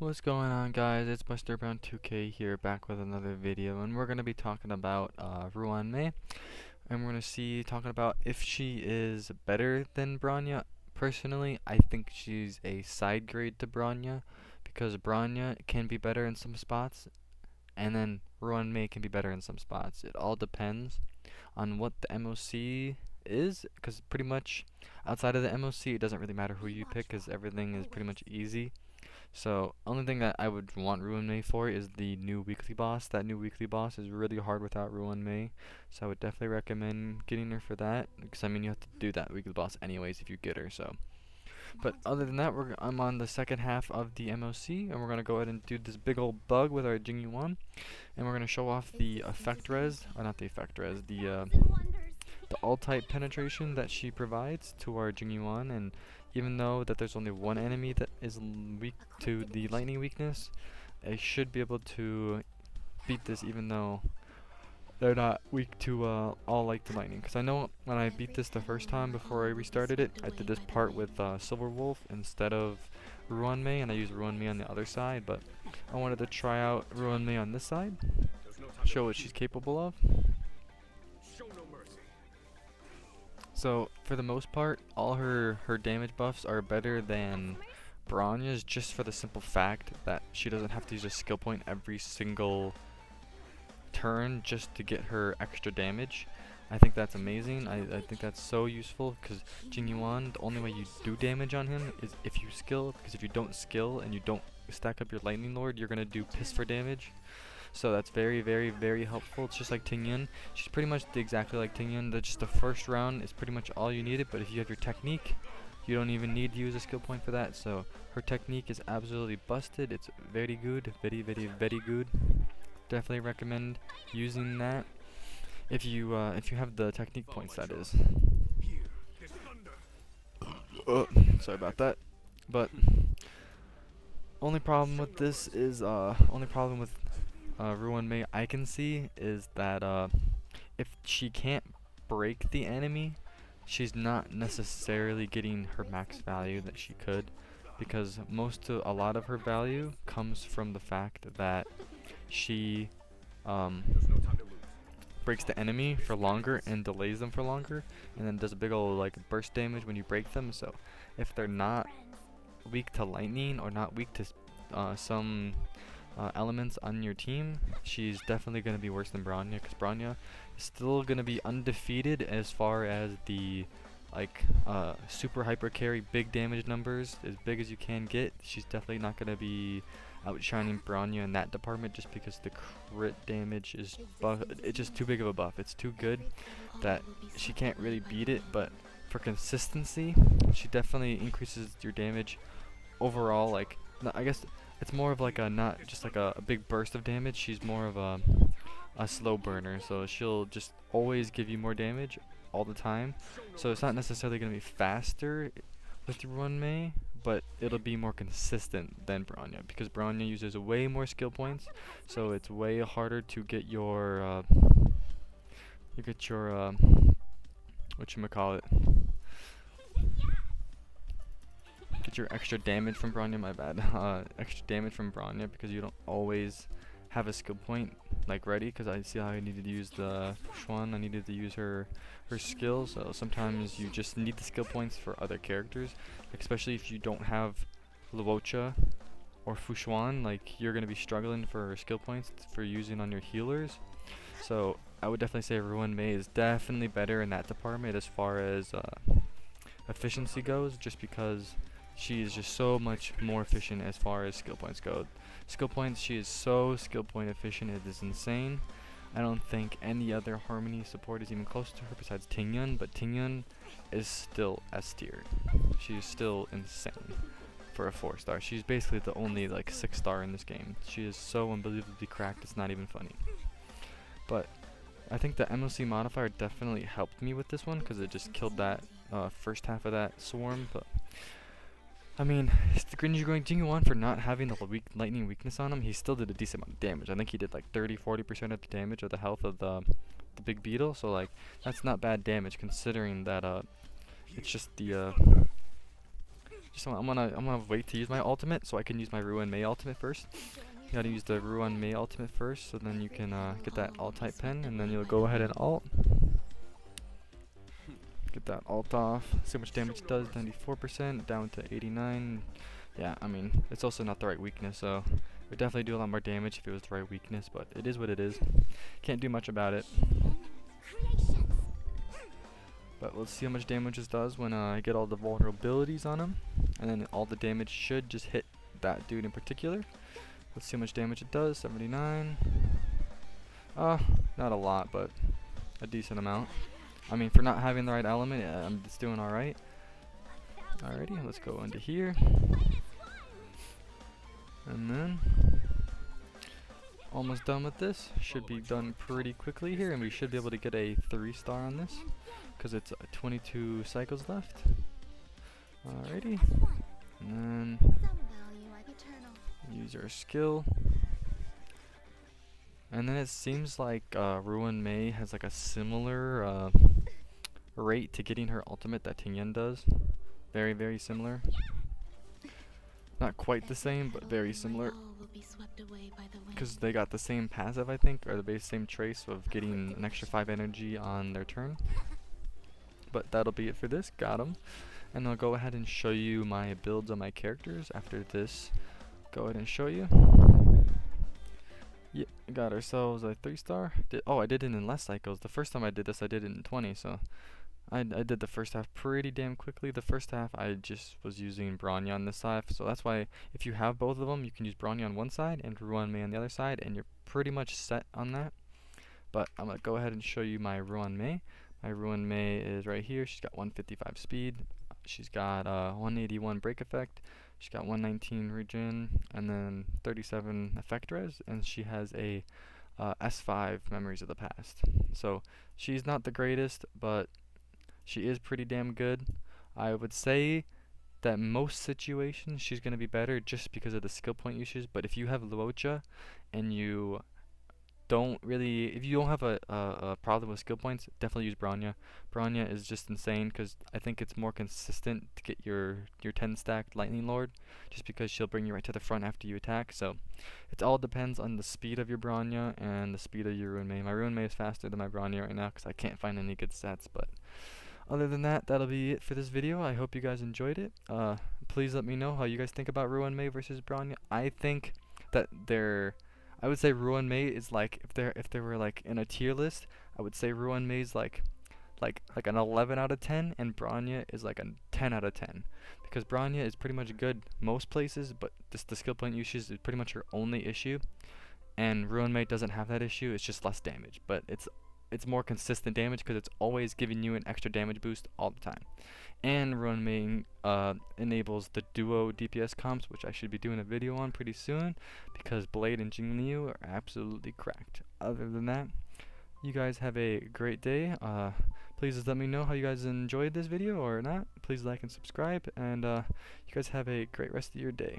What's going on, guys? It's Mr. Brown 2K here, back with another video, and we're gonna be talking about Ruan Mei, and we're gonna see talking about if she is better than Bronya. Personally, I think she's a side grade to Bronya, because Bronya can be better in some spots, and then Ruan Mei can be better in some spots. It all depends on what the MOC is, because pretty much outside of the MOC, it doesn't really matter who you pick, because everything is pretty much easy. So, only thing that I would want Ruan Mei for is the new weekly boss. That new weekly boss is really hard without Ruan Mei, so I would definitely recommend getting her for that. Because I mean, you have to do that weekly boss anyways if you get her. So, but other than that, I'm on the second half of the MOC, and we're gonna go ahead and do this big old bug with our Jing Yuan, and we're gonna show off the effect res, or not the effect res, the all type penetration that she provides to our Jing Yuan. And even though that there's only one enemy that is weak to the lightning weakness, I should be able to beat this even though they're not weak to all light to lightning. Because I know when I beat this the first time before I restarted it, I did this part with Silver Wolf instead of Ruan Mei, and I used Ruan Mei on the other side, but I wanted to try out Ruan Mei on this side, show what she's capable of. So, for the most part, all her damage buffs are better than Bronya's, just for the simple fact that she doesn't have to use a skill point every single turn just to get her extra damage. I think that's amazing. I think that's so useful, because Jing Yuan, the only way you do damage on him is if you skill, because if you don't skill and you don't stack up your Lightning Lord, you're gonna do piss for damage. So that's very, very, very helpful. It's just like Ting Yun. She's pretty much exactly like Ting Yun. Just the first round is pretty much all you needed, but if you have your technique, you don't even need to use a skill point for that. So her technique is absolutely busted. It's very good. Very, very, very good. Definitely recommend using that if you have the technique points, that is. Sorry about that. But only problem with this is only problem with Ruan Mei I can see is that if she can't break the enemy, she's not necessarily getting her max value that she could, because a lot of her value comes from the fact that she breaks the enemy for longer and delays them for longer, and then does a big old like burst damage when you break them. So if they're not weak to lightning or not weak to some elements on your team, she's definitely going to be worse than Bronya, because Bronya is still going to be undefeated as far as the super hyper carry big damage numbers, as big as you can get. She's definitely not going to be outshining Bronya in that department, just because the crit damage is it's just too big of a buff. It's too good that she can't really beat it, but for consistency, she definitely increases your damage overall. Like, I guess it's more of like not just like a big burst of damage. She's more of a slow burner, so she'll just always give you more damage all the time. So it's not necessarily going to be faster with Ruan Mei, but it'll be more consistent than Bronya, because Bronya uses way more skill points, so it's way harder to get your whatchamacallit, get your extra damage from Bronya, my bad. Extra damage from Bronya, because you don't always have a skill point like ready, because I see how I needed to use the Fushuan, I needed to use her skill, so sometimes you just need the skill points for other characters, especially if you don't have Luocha or Fushuan. Like, you're going to be struggling for skill points for using on your healers. So I would definitely say Ruan Mei is definitely better in that department as far as efficiency goes, just because she is just so much more efficient as far as skill points go. Skill points, she is so skill point efficient, it is insane. I don't think any other Harmony support is even close to her besides Ting Yun, but Ting Yun is still S tier. She's still insane for a 4-star. She's basically the only like 6-star in this game. She is so unbelievably cracked, it's not even funny. But I think the MOC modifier definitely helped me with this one, because it just killed that first half of that swarm. But I mean, Jing Yuan, for not having the lightning weakness on him, he still did a decent amount of damage. I think he did like 30-40% of the damage of the health of the big beetle. So like, that's not bad damage, considering that it's just the Just I'm gonna wait to use my ultimate so I can use my Ruan Mei ultimate first. You gotta use the Ruan Mei ultimate first, so then you can get that alt type pen, and then you'll go ahead and alt. Get that alt off. See how much damage it does. 94% down to 89. Yeah, I mean it's also not the right weakness, so it would definitely do a lot more damage if it was the right weakness. But it is what it is. Can't do much about it. But let's see how much damage this does when I get all the vulnerabilities on him. And then all the damage should just hit that dude in particular. Let's see how much damage it does. 79. Not a lot, but a decent amount. I mean, for not having the right element, it's doing alright. Alrighty, let's go into here. And then, almost done with this. Should be done pretty quickly here, and we should be able to get a 3-star on this. Because it's 22 cycles left. Alrighty. And then use our skill. And then it seems like Ruan Mei has like a similar rate to getting her ultimate that Jing Yuan does. Very, very similar. Not quite the same, but very similar. Because they got the same passive, I think, or the same trace of getting an extra 5 energy on their turn. But that'll be it for this. Got him. And I'll go ahead and show you my builds on my characters after this. Go ahead and show you. Yeah, got ourselves a 3-star. I did it in less cycles. The first time I did this, I did it in 20, so I did the first half pretty damn quickly. The first half, I just was using bronya on this side, so that's why if you have both of them, you can use bronya on one side and Ruan Mei on the other side, and you're pretty much set on that. But I'm going to go ahead and show you my Ruan Mei. My Ruan Mei is right here. She's got 155 speed. She's got 181 break effect. She's got 119 regen, and then 37 effect res, and she has a S5 memories of the past. So she's not the greatest, but she is pretty damn good. I would say that most situations she's going to be better just because of the skill point usage, but if you have Luocha and you if you don't have a problem with skill points, definitely use Bronya. Bronya is just insane because I think it's more consistent to get your 10 stacked Lightning Lord, just because she'll bring you right to the front after you attack. So it all depends on the speed of your Bronya and the speed of your Ruan Mei. My Ruan Mei is faster than my Bronya right now because I can't find any good stats, but other than that, that'll be it for this video. I hope you guys enjoyed it. Please let me know how you guys think about Ruan Mei versus Bronya. I think that I would say Ruan Mei is like, if they were like in a tier list, I would say Ruan Mei is like an 11 out of 10, and Bronya is like a 10 out of 10. Because Bronya is pretty much good most places, but the skill point usage is pretty much her only issue. And Ruan Mei doesn't have that issue, it's just less damage. But it's more consistent damage because it's always giving you an extra damage boost all the time. And Ruan Mei enables the duo DPS comps, which I should be doing a video on pretty soon, because Blade and Jing Liu are absolutely cracked. Other than that, you guys have a great day. Please just let me know how you guys enjoyed this video or not. Please like and subscribe, and you guys have a great rest of your day.